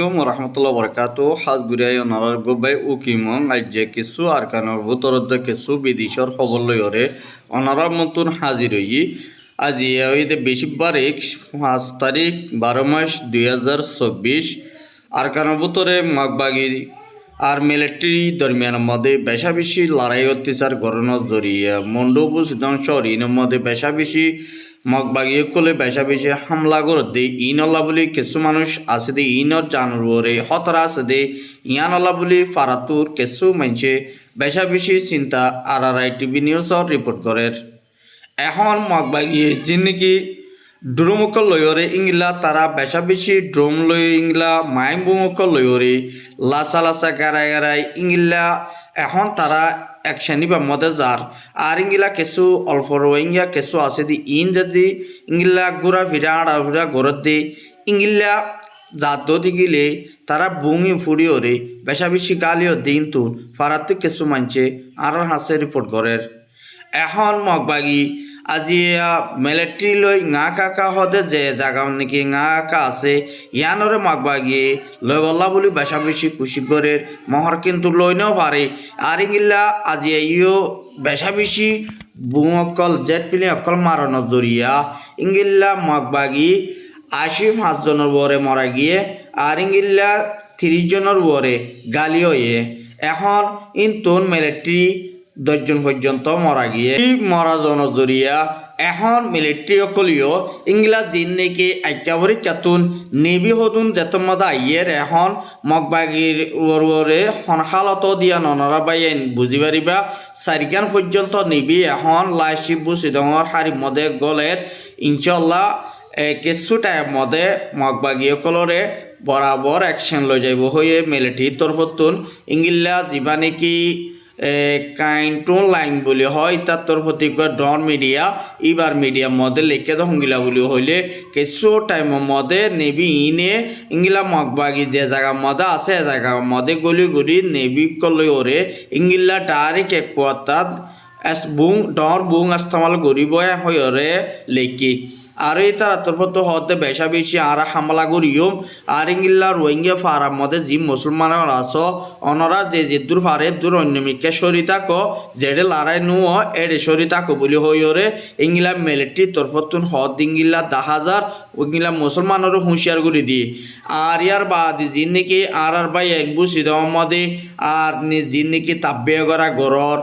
আলাইকুম রহমতুল্লাহ বরকাত হাজ গুড়াই অনার গোবাই উকিমং আজ্যে কিছু আরকানোর ভূতরদ্দ কিছু বিদেশর খবর লইরে অনারা মতন হাজির হই আজি ওইতে বেশিবারে 5 তারিখ 12 মাস 2024 আরকানোর ভূতরে মাগবাগি আর মিলিটারি দরমিয়ান মধ্যে বেশা বেশি লড়াই অত্যাচার গড়ানোর জড়িয়ে মন্ডবু সিদ্ধান্ত শহরের মধ্যে বেশা বেশি মগবাগিয়ে কলে বেশা বেশি হামলা করে দে ইনল্লা বলি কিছু মানুষ আছে দে ইনর জানুয়ারে হতরা আছে দে ইয়ানল্লা বলি ফারাতুর কিছু মানুষে বেশা বেশি চিন্তা আর টিভি নিউজর রিপোর্ট করে এখন মগবাগিয়ে যে নাকি ড্রোমক লয়রে ইংলা তারা বেশা বেশি ড্রোম লই ইংলা মাইম বুমক লয়রে লাসা লাসা গারাই গারাই ইংলা এখন তারা একশানি বা মদে যার আর ইংলা কিছু অল্প রোহিঙ্গা কিছু আছে দি ইন যদি ইংলা ঘুরা ফিরা আড়া ফিরা ঘরত দি ইংলা জাত দিগিলে তারা বুঙি ফুড়িওরে বেশা বেশি গালিও দিন তুন ফারাতে কিছু মানছে আর হাসে রিপোর্ট করে এখন মগবাগি আজি মিলিটারি লই ngা কাকা হদে যে জায়গা নাকি ngা কাকা আছে ইয়ানরে মগবাগি লই বল্লা বলি বেশা বেশি খুশি করে মহর কিন্তু লইনেও পারে আর ইংলা আজি ইও বেশা বেশি বুমকল জেট পিলি অকল মারানোর জরিয়া ইংলা মগবাগি 85 জনের বরে মরা গিয়ে আর ইংলা 30 জনের বরে গালি হয়ে এখন ইনতুন মিলিটারি 10 জন পর্যন্ত মরা গিয়ে মরা জনের জরিয়া এখন মিলিটারি অকলিও ইংলা জিন নাকি একেবারে চাতুন নেভি হতুন যেতমদা আইয়ের এখন মগবাগির ওরে হালত দিয়া ননরা বাইন বুঝি পারিবা 4 গান পর্যন্ত নেভি এখন লাইশিপ বুসিদঙর হারি মদে গলের ইনশাল্লাহ কিছু টাইম মদে মগবাগিয়ে কলরে বরাবর অ্যাকশন লই যাইব হয়ে মিলিটারির তরফতুন ইংলা যিবা নাকি কাইন্টুন লাইন বলি হয় তার তরফতি ডন মিডিয়া ইবার মিডিয়া মধ্যে লিখে দঙ্গিলা বলি হইলে কিছু টাইমের মধ্যে নেবি ইনে ইংলা মগবাগি যে জায়গার মধ্যে আছে জায়গার মধ্যে গলি গলি নেবি কলে ওরে ইংলা ডাইরেক্ট এক কথাত এস বুং ডর বুং ইস্তেমাল করিব হয়ে লেখি আর এই তার তরফত হতে বেশা বেশি আর হামলা করিও আর ইংলা রোহিঙ্গা ফারার মধ্যে যে মুসলমানের আছো অনরা যে দূর ফারে দূর অন্যমিকে সরিতাক যেড়ে লড়াই নুয় এড়ে সরিতাক বলি হইরে ইংলা মিলিটারি তরফতুন হদ ইংলা 10,000 ওইগুলা মুসলমানেরও হুঁশিয়ার করে দিয়ে আর ইয়ার বাদ যে নাকি আর বাই বুঝি দেওয়ার মধ্যে আর যে নাকি তাব্বে করা গরর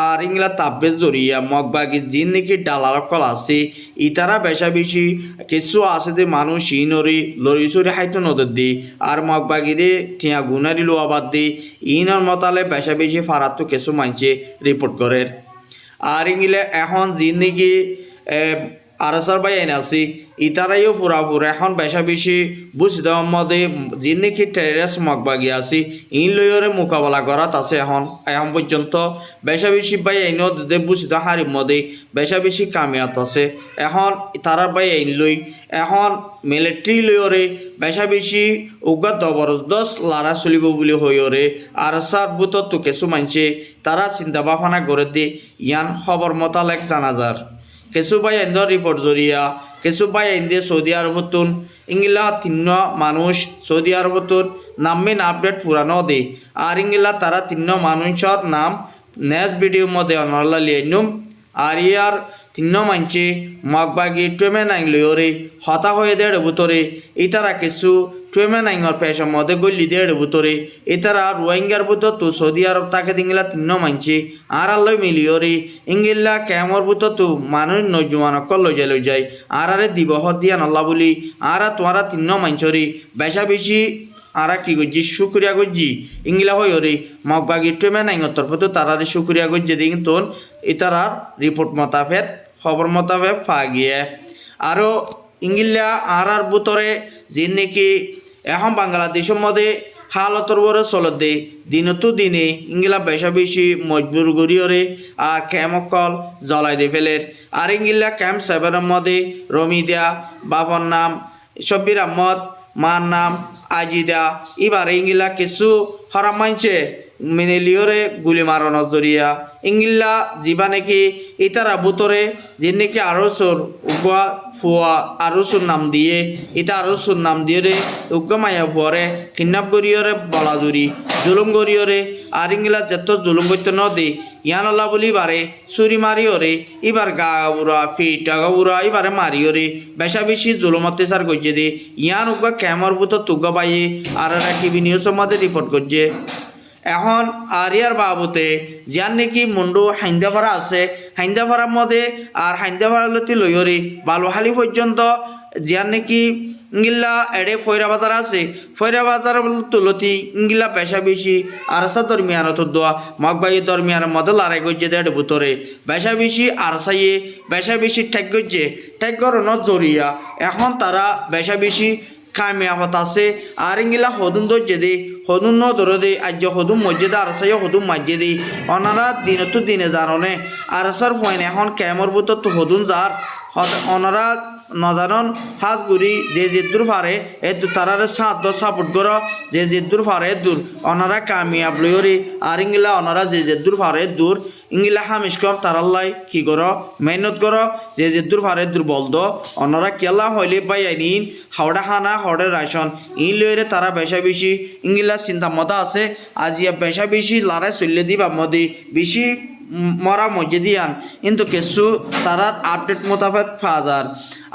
আর ইংলা তাব্বের জরিয়া মগবাগি জিন নাকি ডালার কল আছে ইতারা বেশা বেশি কিছু আছে যে মানুষ ইনরি লড়ি চড়ি হাইতো নদর দি আর মগবাগিরে টিয়া গুনারি লোয়াবাদ দি ইনর মতালে বেশা বেশি ফারাতো কিছু মানছে রিপোর্ট করে আর ইংলে এখন জিন নাকি আরসার বাই এনে আছি ইতারাইও পুরাপুর এখন বেশা বেশি বুঝি দেওয়ার মধ্যে যে নাকি টেরেস মগবাগি আছি ইন লইরে মোকাবেলা করাত আছে এখন পর্যন্ত বেশা বেশি বাই আইনও বুঝি দেওয়া হারির মধ্যে বেশা বেশি কামিয়াত আছে এখন তারা বাই আইন লই এখন মিলিটারি লইরে বেশা বেশি উগা জবরদস্ত লড়া চলিব বলি হইরে আর সার বুতত তো কিছু মানছে তারা চিন্তা ভাবনা করে দিয়ে ইয়ান খবর মোতালেক জানাজার কিছু বাই আইন রিপোর্ট জরিয়া কিছু বাই আইন দিয়ে সৌদি আরবতুন ইংলা 3 মানুষ সৌদি আরবতুন নামে আপডেট পুরানো দে আর ইংলা তারা 3 মানুষের নাম নেক্সট ভিডিও মধ্যে অনলা লিয়াইনুম আর ইয়ার 3 মানছে মগবাগি টুয়েমে নাইন লইরে হতা হয়ে দেড় বুতরে ইতারা কিছু টুয়েমে নাইনর পেশার মধ্যে গলি দেড় বুতরে ইতারা রোহিঙ্গার বুতর তো সৌদি আরব তাকে ইংলা 3 মানছে আর আল্লই মিলিয়রে ইংলা কেমর বুতর তো মানুষ নজুয়ানক লই যায় আর দিবহ দিয়া নল্লা বলি আর তোমারা 3 মানছরি বেশা বেশি আর কি করছি শুক্রিয়া করছি ইংলা হইরে মগবাগি টুয়েমে নাইনর তরফ তারা শুক্রিয়া করছে দিন তোন ইতারার রিপোর্ট মোতাবেক খবর মোতাবেক পা গিয়ে আরও ইংলা আর বুতরে যে নাকি এখন বাংলাদেশের মধ্যে হালতর বড় চলত দে দিনতো দিনে ইংলা বেশা বেশি মজবুর গড়িয়রে আর ক্যামকল জ্বলাই দে ফেলের আর ইংলা ক্যাম্প 7 মধ্যে রমিদা বাবর নাম শব্বির আহমদ মার নাম আজিদা এবার ইংলা কিছু হরাম মানছে মিনেলিওরে গুলি মারানোর জরিয়া ইংলিলা যিবা নাকি ইতারা বুতরে যে নাকি আরসর উগা ফুয়া আরসুর নাম দিয়ে ইতা আরসুর নাম দিয়ে রে উগা মায়া ফুয়ারে কিডন্যাপ করিয়রে বলাজুরি জুলুম করিয়রে আর ইংলিলা যত জুলুম করতে ন দে ইয়ানলা বলি বারে চুরি মারিওরে এবার গা উড়া ফিটা উড়া এবারে মারিওরে বেশা বেশি জুলুম অত্যাচার করছে দে ইয়ান উগা ক্যামর বুতর তুগা পাইয়ে আর টিভি নিউজের মধ্যে রিপোর্ট করছে এখন আরিয়ার বাবুতে যার নাকি মুন্ডু হাইন্দাপাড়া আছে হাইন্দাপাড়ার মধ্যে আর হাইন্দাপাড়ালতি লইয়রি বালুহালি পর্যন্ত যার নাকি ইংলা এড়ে ফৈরাবাজার আছে ফৈরাবাজার তুলতি ইংলা পেশা বেশি আরসা দরমিয়ানত দোয়া মগবাই দরমিয়ানের মধ্যে লড়াই করছে দেড় ভিতরে বেশা বেশি আরসাইয়ে বেশা বেশি ঠেক করছে ঠেক করানোর জরিয়া এখন তারা বেশা বেশি কামিয়াবত আছে আর ইংলা হদুন ধরছে দে হদুন ন ধরে দে আজ হদুম মসজিদে আরসাই হদুম মাঝে দে ওনারা দিনে তো দিনে জাননে আরসার পয়েন্ট এখন ক্যামর বুতর তো হদুন যার ওনারা নজানন হাজ গুড়ি যে জিদ্দুর ফারে এ তারারে সাত সাপোর্ট করো যে জিদ্দুর ফারে দূর ওনারা কামিয়াব লইরি আর ইংলা ওনারা যে জিদ্দুর ফারে দূর ইংলা হামিশ কম তারাল্লাই কি করো মেহনত করো যে জিদ্দুর ফারে দূর বলদ ওনারা কেলা হইলে পাই আইন হাওড়া হানা হাওড়ে রাশন ইন লইরে তারা বেশা বেশি ইংলা চিন্তা মতো আছে আজিয়া বেশা বেশি লড়াই চললে দিবা মদি বেশি মরা মসজিদিয়ান কিন্তু কিছু তারা আপডেট মোতাবেক ফাদার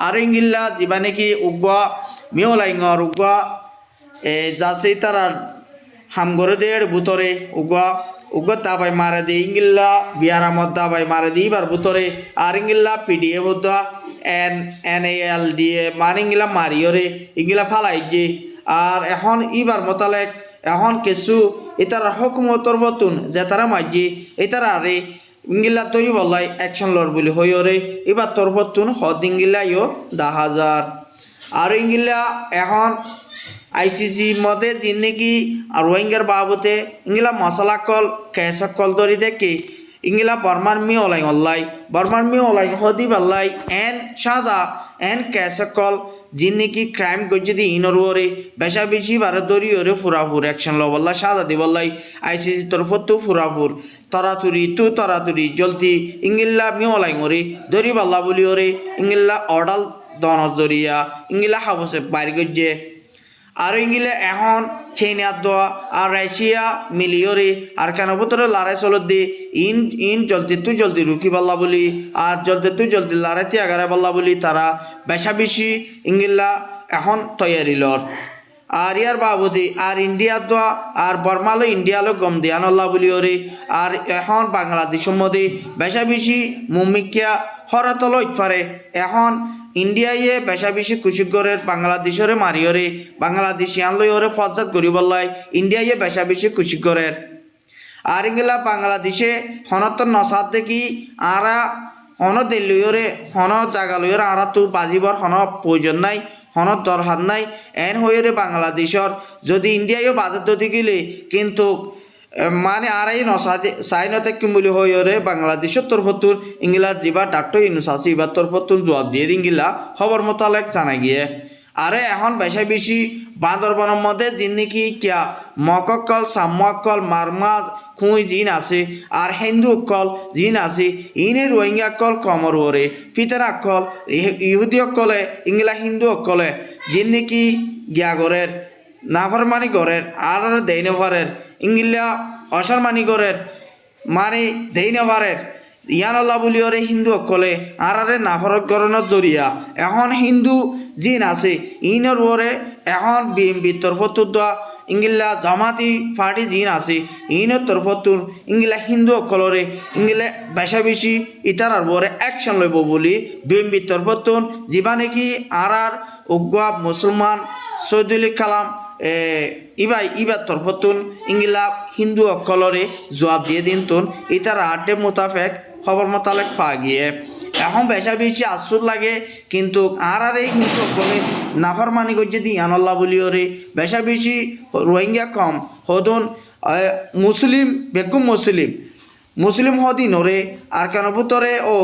আর ইংলা যিবা নাকি উগা মিওলাইঙর উগা যাচ্ছে তারা হামগরে দেড় বুতরে উগা দাবাই মারে দি ইংলা বিয়ারামত দাবাই মারে দি এবার বুতরে আর ইংলা পিডিএ বুদ্ধা NAL দিয়ে মানে ইংলা মারিয়রে ইংলা ফালাই যে আর এখন ইবার মোতালেক এখন কিছু এটার হকুমতর বতুন যে তারা মাঝি এটার আরে ইংলা তৈরি বলাই অ্যাকশন লর বলি হইরে এবার তোর বতুন হদ ইংলাইও 10,000 আর ইংলা এখন ICC মধ্যে যে নাকি রোহিঙ্গার বাবতে ইংলা মশলা কল কেশক কল ধরি দেখে ইংলা বর্মার মি ওলাই অল্লাই বর্মার মি ওলাই হদি বাল্লাই সাজা কেশক কল যে নাকি ক্রাইম করছে দি ইনর ওরে বেশা বেশি বারে দরি ওরে ফুরাফুর অ্যাকশন লো বল্লা সাজা দি বল্লাই ICC তরফত তো ফুরাফুর তরাতুরি জলদি ইংলা মি ওলাই ওরে দরি বাল্লা বলি ওরে ইংলা অর্ডাল দনর জরিয়া ইংলা হাবসে বাইর করছে আর ইংলে এখন চীনা দোয়া আর রাশিয়া মিলিয়রে আর কেন ভিতরে লড়াই চলত দি ইন জলদি রুখি পাল্লা বলি আর জলদি লড়াইতে আগারে পাল্লা বলি তারা বেশা বেশি ইংলা এখন তৈয়ারি লর আর ইয়ার বাবদি আর ইন্ডিয়া দোয়া আর বর্মালো ইন্ডিয়ালো গম দিয়ানল্লা বলি ওরে আর এখন বাংলাদেশের মধ্যে বেশা বেশি মুমিকিয়া হরাতল পারে এখন ইন্ডিয়ায়ে বেশা বেশি কুশিগরের বাংলাদেশের মারিয়রে বাংলাদেশি আনলই ওরে ফজাত করিবল্লাই ইন্ডিয়ায়ে বেশা বেশি কুশিগরের আর ইংলা বাংলাদেশে হনতর নসাদ দেখি আরা হন দিল্লিওরে হন জাগা লইরে আরা তো বাজিবর হন প্রয়োজন নাই হন দরকার নাই এন হইরে বাংলাদেশর যদি ইন্ডিয়ায়ও বাজার দি গেলে কিন্তু মানে আরাই নসাদে সাইনতে কিমুলি হইরে বাংলাদেশের তরফতুন ইংলার যিবা ডাক্তার ইনুসাসি এবার তরফতুন জবাব দিয়ে দিঙ্গিলা খবর মোতালেক জানা গিয়ে আরে এখন বেশা বেশি বান্দরবনের মধ্যে যিনি কিয়া মককল সাম্মকল মারমা খুঁই জিন আছে আর হিন্দু অকল জিন আছে ইনে রোহিঙ্গা অকল কমর ওরে ফিতার অকল ইহুদি অকলে ইংলা হিন্দু অকলে যিনি কি গিয়া গরের নাফরমানি গরের আর দেইনে ভরের ইংলা অসম্মানি গরের মানে দেইনে ভরের ইয়ানল্লা বলি ওরে হিন্দু অকলে আর নাফরক গরণের জরিয়া এখন হিন্দু জিন আছে ইনর ওরে এখন বিএমপি তরফতুর দোয়া ইংলা জামাতি পার্টি জিন আছে ইনের তরফতুন ইংলা হিন্দু অকলরে ইংলা বেশা বেশি ইটার আর বরে অ্যাকশন লইব বলি বিএমপি তরফতুন যিবা নাকি আর উগ্র মুসলমান সৈদুল কালাম ইবার তরফতুন ইংলা হিন্দু অকলরে জবাব দিয়ে দিন তুন ইটার আটে মোতাবেক খবর মোতালেক পাওয়া গিয়ে এখন বেশা বেশি আশ্চর্য লাগে কিন্তু আর এই হিন্দু অকলে নাফরমানি করছে দি আনল্লা বলি ওরে বেশা বেশি রোহিঙ্গা কম হদন মুসলিম বেকুম মুসলিম হদিন ওরে আর কেন ভিতরে ও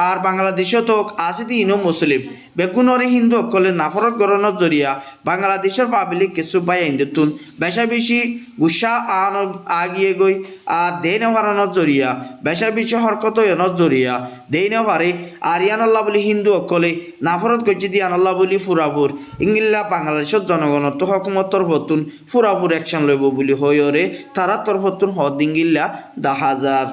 আর বাংলাদেশত আছে দিনও মুসলিম বেগুনরে হিন্দু অকলে নাফরত গরণত জরিয়া বাংলাদেশের পাবলিক কিছু বাই আইন্দতুন বেশা বেশি গুসা আন আগিয়ে গই আর দেই নেওয়ারানত জরিয়া বেশা বেশি হরকত এনত জরিয়া দেই নেওয়ারে আরিয়ানাল্লাহ বলি হিন্দু অকলে নাফরত গজ্জি দিয়ে আনাল্লাহ বলি ফুরাফুর ইংলিল্লা বাংলাদেশের জনগণত হকুমতর ভতুন ফুরাফুর অ্যাকশন লইব বলি হইরে তারা তরফতুন হদ দিঙ্গিল্লা 10,000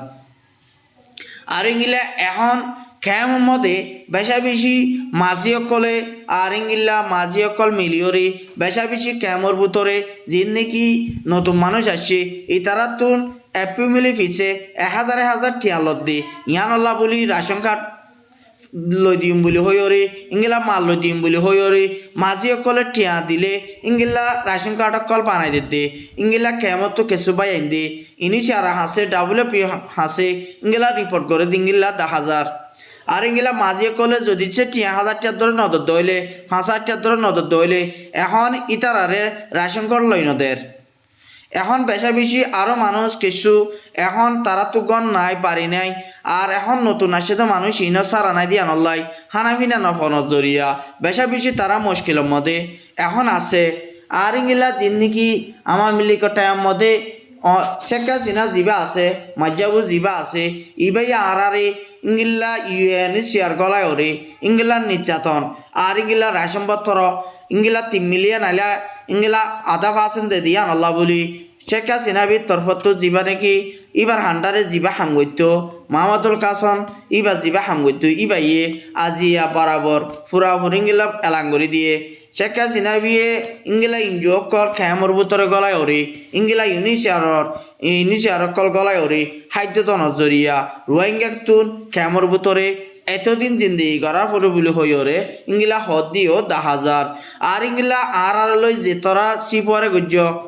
আর ইংলিলা এখন খেম মধ্যে বেশা বেশি মাঝি অকলে আর ইংলিলা মাঝি অকল মিলিয়রে বেশা বেশি ক্যামর ভিতরে যিন নাকি নতুন মানুষ আসছে এই তারা তুন এপি মিলি ফিসে 1,000 টিয়ালত দি ইয়ানল্লাহ বলি রাশন কার্ড লই দিম বলি হইরে ইংলা মাল লই দিম বলি হইরে মাঝি অকলে টিয়া দিলে ইংলা রাশন কার্ড অকল বানাই দিতে ইংলা কেমত তো কেসু বাই আইন দে ইনি সারা হাসে WP হাসে ইংলা রিপোর্ট করে দিঙ্গিল্লা 10,000 আর ইংলা মাঝি অকলে যদি সে 1,000 টাকা ধরে নজর দইলে 5,000 টাকা ধরে নজর দইলে এখন ইতারারে রাশন কার্ড লই নদের এখন বেশা বেশি আরও মানুষ কিছু এখন তারা তো গণ নাই পারি নাই আর এখন নতুন আসছে তো মানুষ ইনো সারা নাই দিয়া নল্লাই হানাফিনা নফনত জরিয়া বেশা বেশি তারা মুশকিলের মধ্যে এখন আছে আর ইংলা দিন নাকি আমার মিলিক টাইম মধ্যে শেখ হাসিনা জিবা আছে মাজ্জাবু জিবা আছে ইবাই আরে ইংলা UNHCR গলায় ওরে ইংলা নির্যাতন আর ইংলা রেশন পত্র ইংলা 3 মিলিয়ন আইলা ইংলা 0.5% দে দিয়া আল্লাহ বলি শেখ হাসিনা বি তরফত জিবা নাকি ইবার হান্ডারে জিবা হাঙ্গইত মাহমুদুল কাসন ইবার জিবা হাঙ্গইত ইবাইয়ে আজিয়া বরাবর ফুরাফুর ইংলা এলাঙ্গরি দিয়ে শেখ হাসিনা বিয়ে ইংলা ইনজো কল খেমর ভিতরে গলায় ওরে ইংলা ইউনিসিয়ার কল গলায় ওরে খাদ্য নজরিয়া রোহিঙ্গা তুন খেমর ভিতরে এতদিন জিন্দিগি করার পরে বলে হই ওরে ইংলা হদ দিও 10,000 আর ইংলা আর লই যে তোরা সিপরে গুজ্জ